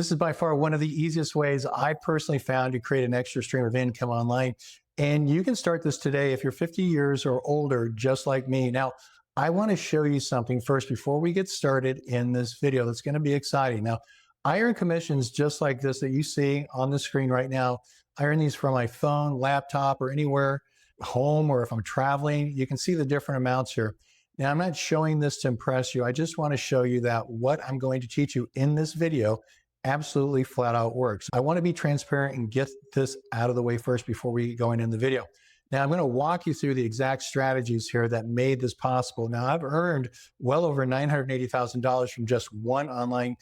This is by far one of the easiest ways I personally found to create an extra stream of income online. And you can start this today if you're 50 years or older, just like me. Now, I want to show you something first before we get started in this video that's going to be exciting. Now, I earn commissions just like this that you see on the screen right now. I earn these from my phone, laptop, or anywhere, home, or if I'm traveling. You can see the different amounts here. Now, I'm not showing this to impress you. I just want to show you that what I'm going to teach you in this video absolutely flat out works. I want to be transparent and get this out of the way first before we go into the video. Now, I'm going to walk you through the exact strategies here that made this possible. Now, I've earned well over $980,000 from just one online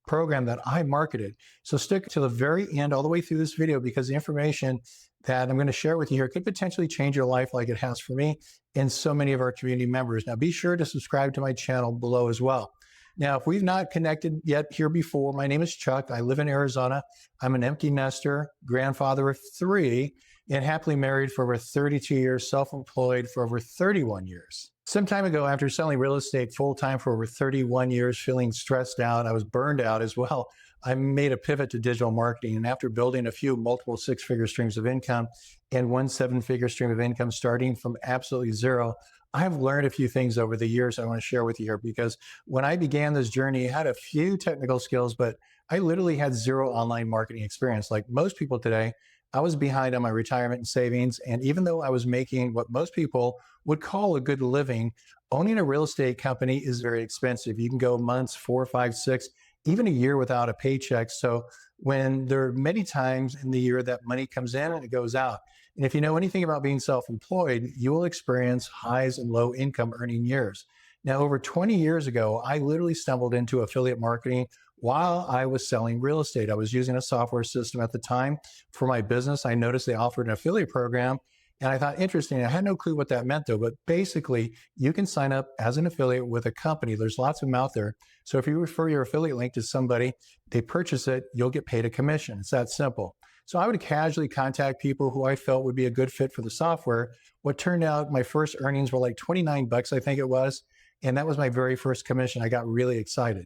program that I marketed. So stick to the very end all the way through this video, because the information that I'm going to share with you here could potentially change your life like it has for me and so many of our community members. Now, be sure to subscribe to my channel below as well. Now, if we've not connected yet here before, my name is Chuck. I live in Arizona. I'm an empty nester, grandfather of 3, and happily married for over 32 years, self-employed for over 31 years. Some time ago, after selling real estate full-time for over 31 years, feeling stressed out, I was burned out as well. I made a pivot to digital marketing. And after building a few multiple 6-figure streams of income and one 7-figure stream of income starting from absolutely zero, I've learned a few things over the years I want to share with you here, because when I began this journey, I had a few technical skills, but I literally had zero online marketing experience. Like most people today, I was behind on my retirement and savings. And even though I was making what most people would call a good living, owning a real estate company is very expensive. You can go months, 4, 5, 6, even a year without a paycheck. So when there are many times in the year that money comes in and it goes out. And if you know anything about being self-employed, you will experience highs and low income earning years. Now, over 20 years ago, I literally stumbled into affiliate marketing while I was selling real estate. I was using a software system at the time for my business. I noticed they offered an affiliate program, and I thought, interesting. I had no clue what that meant though, but basically you can sign up as an affiliate with a company. There's lots of them out there. So if you refer your affiliate link to somebody, they purchase it, you'll get paid a commission. It's that simple. So I would casually contact people who I felt would be a good fit for the software. What turned out, my first earnings were like 29 bucks, I think it was. And that was my very first commission. I got really excited.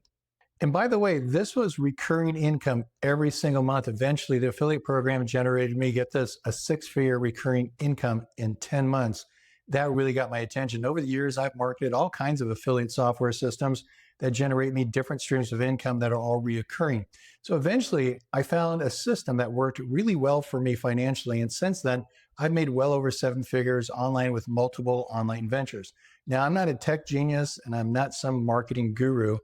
And by the way, this was recurring income every single month. Eventually, the affiliate program generated me, get this, a 6-figure recurring income in 10 months. That really got my attention. Over the years, I've marketed all kinds of affiliate software systems that generate me different streams of income that are all reoccurring. So eventually, I found a system that worked really well for me financially. And since then, I've made well over 7 figures online with multiple online ventures. Now, I'm not a tech genius and I'm not some marketing guru.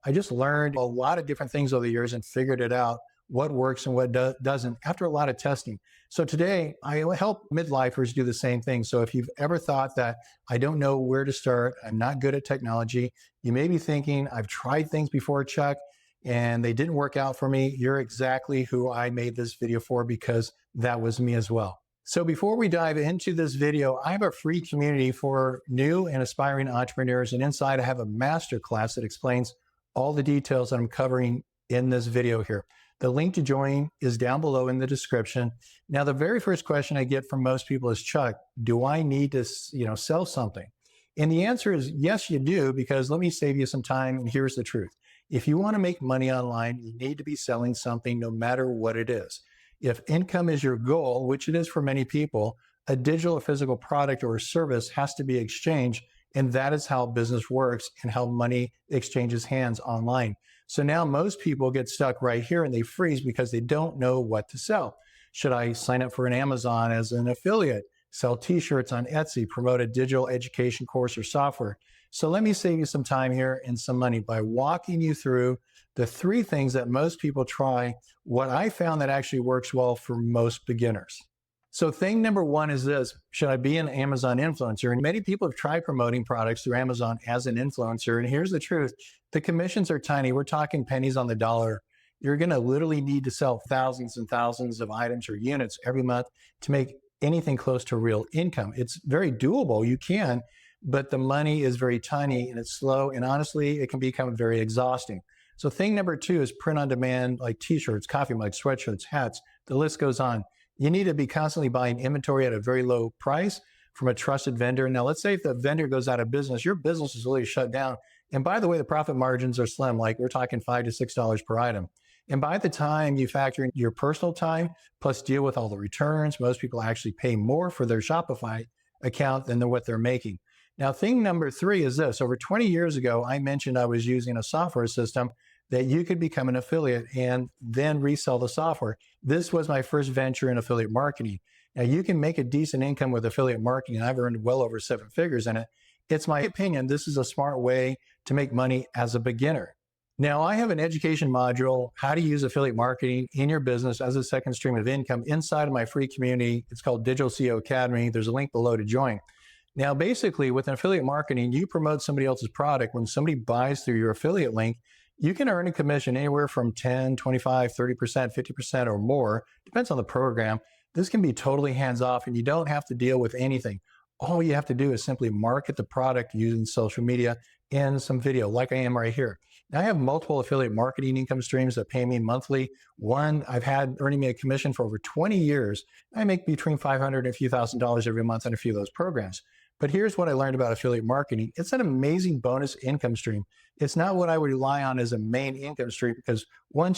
I just learned a lot of different things over the years and figured it out, what works and what doesn't, after a lot of testing. So today, I help midlifers do the same thing. So if you've ever thought that I don't know where to start, I'm not good at technology, you may be thinking, I've tried things before, Chuck, and they didn't work out for me. You're exactly who I made this video for, because that was me as well. So before we dive into this video, I have a free community for new and aspiring entrepreneurs. And inside, I have a masterclass that explains all the details that I'm covering in this video here. The link to join is down below in the description. Now, the very first question I get from most people is, Chuck, do I need to, sell something? And the answer is yes, you do, because let me save you some time. And here's the truth. If you want to make money online, you need to be selling something no matter what it is. If income is your goal, which it is for many people, a digital or physical product or service has to be exchanged. And that is how business works and how money exchanges hands online. So now most people get stuck right here and they freeze because they don't know what to sell. Should I sign up for an Amazon as an affiliate, sell t-shirts on Etsy, promote a digital education course or software? So let me save you some time here and some money by walking you through the 3 things that most people try, what I found that actually works well for most beginners. So thing number 1 is this: should I be an Amazon influencer? And many people have tried promoting products through Amazon as an influencer. And here's the truth. The commissions are tiny. We're talking pennies on the dollar. You're going to literally need to sell thousands and thousands of items or units every month to make anything close to real income. It's very doable. You can, but the money is very tiny and it's slow. And honestly, it can become very exhausting. So thing number 2 is print on demand, like t-shirts, coffee mugs, sweatshirts, hats. The list goes on. You need to be constantly buying inventory at a very low price from a trusted vendor. Now, let's say if the vendor goes out of business, your business is literally shut down. And by the way, the profit margins are slim, like we're talking $5 to $6 per item. And by the time you factor in your personal time, plus deal with all the returns, most people actually pay more for their Shopify account than what they're making. Now, thing number three is this. Over 20 years ago, I mentioned I was using a software system that you could become an affiliate and then resell the software. This was my first venture in affiliate marketing. Now, you can make a decent income with affiliate marketing. I've earned well over 7 figures in it. It's my opinion, this is a smart way to make money as a beginner. Now, I have an education module, how to use affiliate marketing in your business as a second stream of income inside of my free community. It's called Digital CEO Academy. There's a link below to join. Now, basically, with an affiliate marketing, you promote somebody else's product. When somebody buys through your affiliate link, you can earn a commission anywhere from 10, 25, 30%, 50% or more. Depends on the program. This can be totally hands-off and you don't have to deal with anything. All you have to do is simply market the product using social media and some video like I am right here. Now I have multiple affiliate marketing income streams that pay me monthly. One I've had earning me a commission for over 20 years. I make between $500 and a few $1,000s every month on a few of those programs. But here's what I learned about affiliate marketing. It's an amazing bonus income stream. It's not what I would rely on as a main income stream because one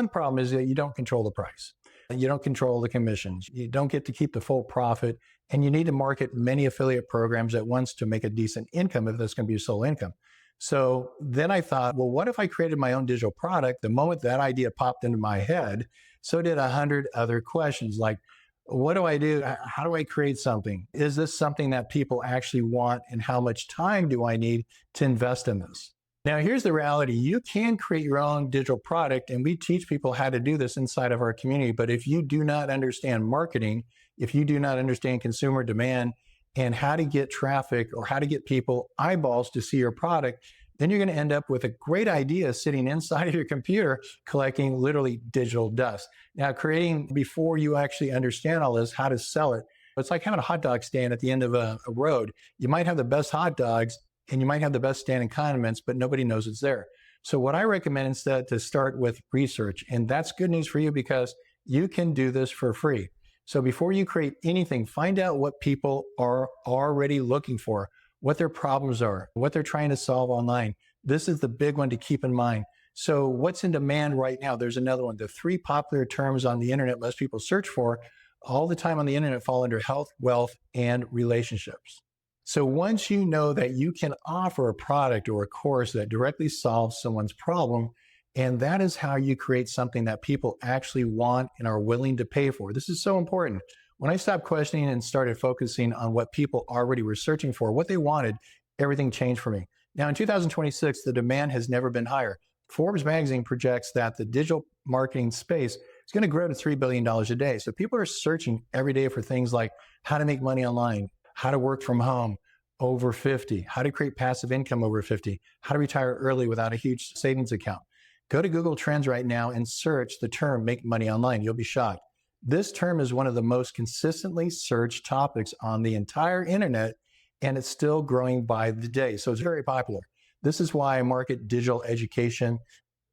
problem is that you don't control the price. You don't control the commissions. You don't get to keep the full profit. And you need to market many affiliate programs at once to make a decent income if that's going to be your sole income. So then I thought, well, what if I created my own digital product? The moment that idea popped into my head, so did 100 other questions like, what do I do? How do I create something? Is this something that people actually want? And how much time do I need to invest in this? Now, here's the reality. You can create your own digital product, and we teach people how to do this inside of our community. But if you do not understand marketing, if you do not understand consumer demand and how to get traffic or how to get people eyeballs to see your product, then you're going to end up with a great idea sitting inside of your computer collecting literally digital dust. Now, creating before you actually understand all this, how to sell it, it's like having a hot dog stand at the end of a road. You might have the best hot dogs and you might have the best standing condiments, but nobody knows it's there. So what I recommend instead to start with research, and that's good news for you because you can do this for free. So before you create anything, find out what people are already looking for, what their problems are, what they're trying to solve online. This is the big one to keep in mind. So what's in demand right now? There's another one. The 3 popular terms on the internet most people search for all the time on the internet fall under health, wealth, and relationships. So once you know that you can offer a product or a course that directly solves someone's problem, and that is how you create something that people actually want and are willing to pay for. This is so important. When I stopped questioning and started focusing on what people already were searching for, what they wanted, everything changed for me. Now in 2026, the demand has never been higher. Forbes magazine projects that the digital marketing space is going to grow to $3 billion a day. So people are searching every day for things like how to make money online, how to work from home over 50, how to create passive income over 50, how to retire early without a huge savings account. Go to Google Trends right now and search the term make money online. You'll be shocked. This term is one of the most consistently searched topics on the entire internet, and it's still growing by the day. So it's very popular. This is why I market digital education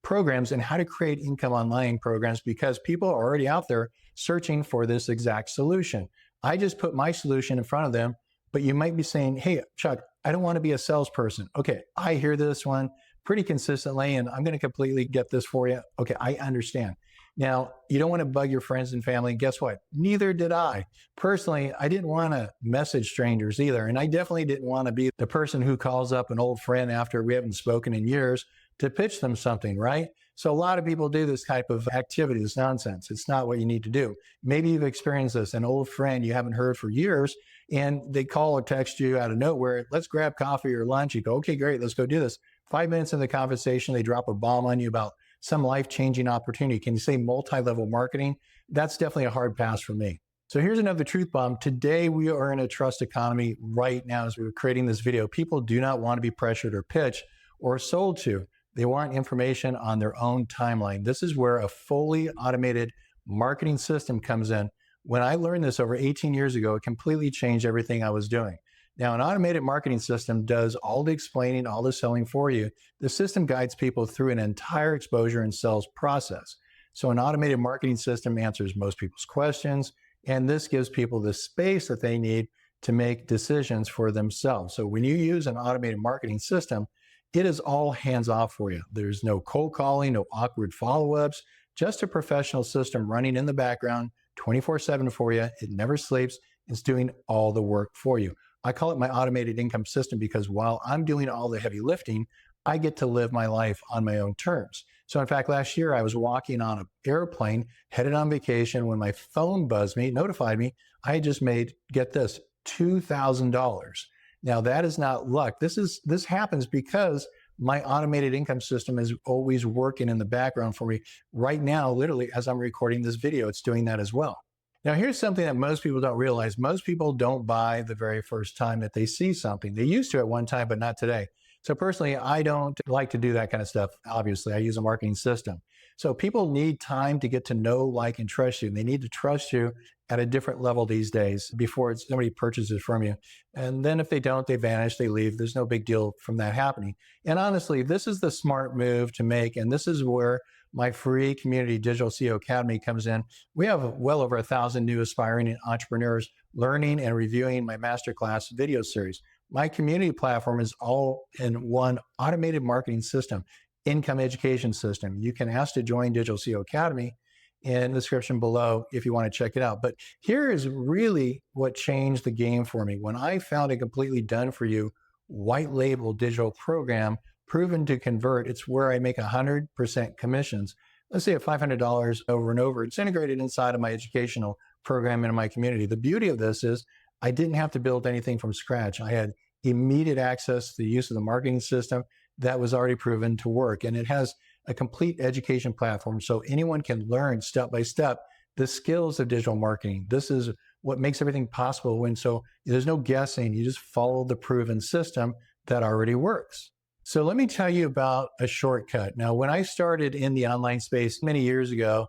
programs and how to create income online programs, because people are already out there searching for this exact solution. I just put my solution in front of them, but you might be saying, hey, Chuck, I don't want to be a salesperson. Okay, I hear this one pretty consistently, and I'm going to completely get this for you. Okay, I understand. Now, you don't want to bug your friends and family. Guess what? Neither did I. Personally, I didn't want to message strangers either. And I definitely didn't want to be the person who calls up an old friend after we haven't spoken in years to pitch them something, right? So a lot of people do this type of activity, this nonsense. It's not what you need to do. Maybe you've experienced this, an old friend you haven't heard for years, and they call or text you out of nowhere, let's grab coffee or lunch. You go, okay, great, let's go do this. 5 minutes in the conversation, they drop a bomb on you about some life-changing opportunity. Can you say multi-level marketing? That's definitely a hard pass for me. So here's another truth bomb. Today, we are in a trust economy right now as we were creating this video. People do not want to be pressured or pitched or sold to. They want information on their own timeline. This is where a fully automated marketing system comes in. When I learned this over 18 years ago, it completely changed everything I was doing. Now, an automated marketing system does all the explaining, all the selling for you. The system guides people through an entire exposure and sales process. So an automated marketing system answers most people's questions, and this gives people the space that they need to make decisions for themselves. So when you use an automated marketing system, it is all hands off for you. There's no cold calling, no awkward follow-ups. just a professional system running in the background 24/7 for you. It never sleeps. It's doing all the work for you. I call it my automated income system because while I'm doing all the heavy lifting, I get to live my life on my own terms. So, in fact, last year I was walking on an airplane headed on vacation when my phone buzzed me, notified me I had just made, get this, $2,000. Now, that is not luck. This happens because my automated income system is always working in the background for me. Right now, literally, as I'm recording this video, it's doing that as well. Now, here's something that most people don't realize. Most people don't buy the very first time that they see something. They used to at one time, but not today. So personally, I don't like to do that kind of stuff. Obviously, I use a marketing system. So people need time to get to know, like, and trust you. And they need to trust you at a different level these days before somebody purchases from you. And then if they don't, they vanish, they leave. There's no big deal from that happening. And honestly, this is the smart move to make. And this is where my free community Digital CEO Academy comes in. We have well over 1,000 new aspiring entrepreneurs learning and reviewing my masterclass video series. My community platform is all in one automated marketing system, income education system. You can ask to join Digital CEO Academy in the description below if you want to check it out. But here is really what changed the game for me. When I found a completely done for you white label digital program proven to convert, it's where I make 100% commissions. Let's say at $500 over and over. It's integrated inside of my educational program and in my community. The beauty of this is I didn't have to build anything from scratch. I had immediate access to the use of the marketing system that was already proven to work. And it has a complete education platform so anyone can learn step by step the skills of digital marketing. This is what makes everything possible so there's no guessing. You just follow the proven system that already works. So let me tell you about a shortcut. Now, when I started in the online space many years ago,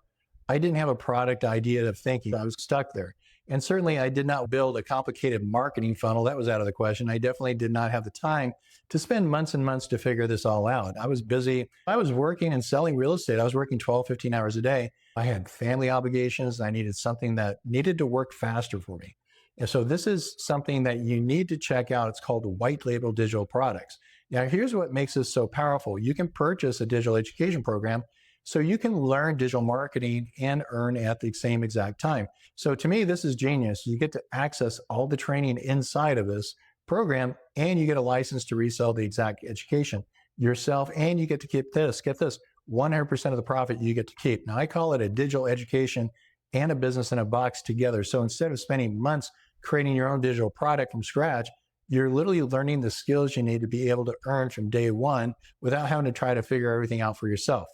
I didn't have a product idea of thinking. I was stuck there. And certainly I did not build a complicated marketing funnel. That was out of the question. I definitely did not have the time to spend months and months to figure this all out. I was busy. I was working and selling real estate. I was working 12, 15 hours a day. I had family obligations. I needed something that needed to work faster for me. And so this is something that you need to check out. It's called white label digital products. Now, here's what makes this so powerful. You can purchase a digital education program so you can learn digital marketing and earn at the same exact time. So to me, this is genius. You get to access all the training inside of this program, and you get a license to resell the exact education yourself, and you get to keep this, get this, 100% of the profit you get to keep. Now, I call it a digital education and a business in a box together. So instead of spending months creating your own digital product from scratch, you're literally learning the skills you need to be able to earn from day one without having to try to figure everything out for yourself.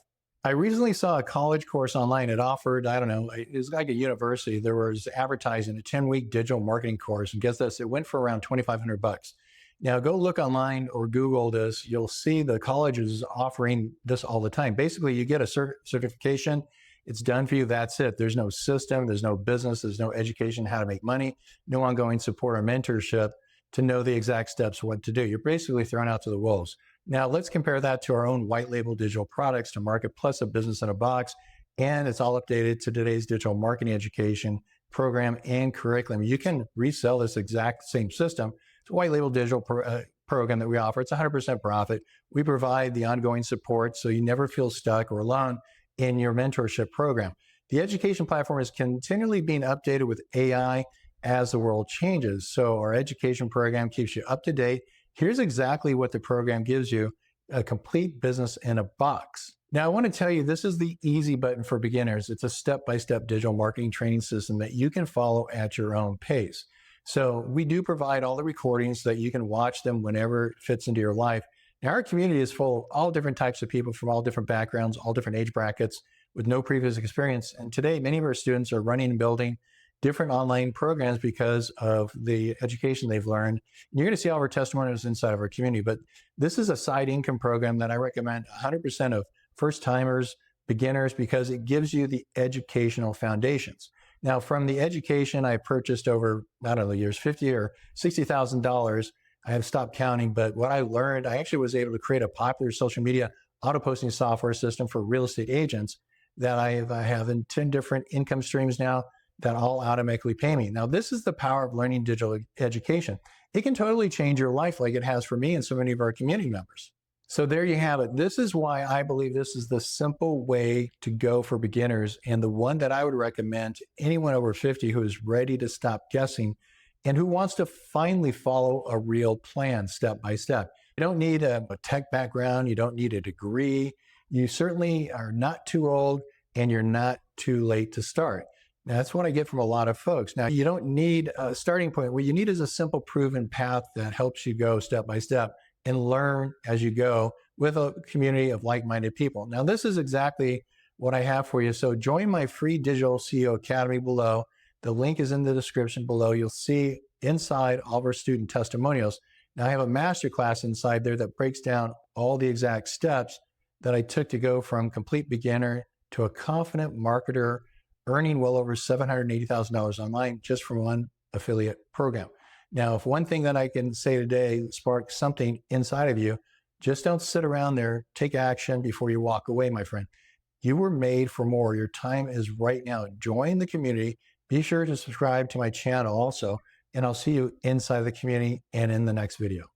I recently saw a college course online. It offered, I don't know, it was like a university. There was advertising a 10-week digital marketing course. And guess this, it went for around $2,500. Now go look online or Google this. You'll see the colleges offering this all the time. Basically, you get a certification. It's done for you. That's it. There's no system. There's no business. There's no education, how to make money, no ongoing support or mentorship to know the exact steps, what to do. You're basically thrown out to the wolves. Now, let's compare that to our own white label digital products to market plus a business in a box. And it's all updated to today's digital marketing education program and curriculum. You can resell this exact same system. It's a white label digital program that we offer. It's 100% profit. We provide the ongoing support so you never feel stuck or alone in your mentorship program. The education platform is continually being updated with AI as the world changes. So our education program keeps you up to date. Here's exactly what the program gives you, a complete business in a box. Now, I want to tell you, this is the easy button for beginners. It's a step-by-step digital marketing training system that you can follow at your own pace. So we do provide all the recordings so that you can watch them whenever it fits into your life. Now, our community is full of all different types of people from all different backgrounds, all different age brackets with no previous experience. And today, many of our students are running and building different online programs because of the education they've learned. And you're going to see all of our testimonials inside of our community, but this is a side income program that I recommend 100% of first timers, beginners, because it gives you the educational foundations. Now, from the education, I purchased over, I don't know, years, $50,000 or $60,000. I have stopped counting, but what I learned, I actually was able to create a popular social media auto posting software system for real estate agents that I have in 10 different income streams now that all automatically pay me. Now, this is the power of learning digital education. It can totally change your life like it has for me and so many of our community members. So there you have it. This is why I believe this is the simple way to go for beginners, and the one that I would recommend to anyone over 50 who is ready to stop guessing and who wants to finally follow a real plan step by step. You don't need a tech background. You don't need a degree. You certainly are not too old, and you're not too late to start. Now, that's what I get from a lot of folks. Now, you don't need a starting point. What you need is a simple, proven path that helps you go step by step and learn as you go with a community of like-minded people. Now, this is exactly what I have for you. So join my free Digital CEO Academy below. The link is in the description below. You'll see inside all of our student testimonials. Now, I have a masterclass inside there that breaks down all the exact steps that I took to go from complete beginner to a confident marketer, earning well over $780,000 online just from one affiliate program. Now, if one thing that I can say today sparks something inside of you, just don't sit around there. Take action before you walk away, my friend. You were made for more. Your time is right now. Join the community. Be sure to subscribe to my channel also, and I'll see you inside the community and in the next video.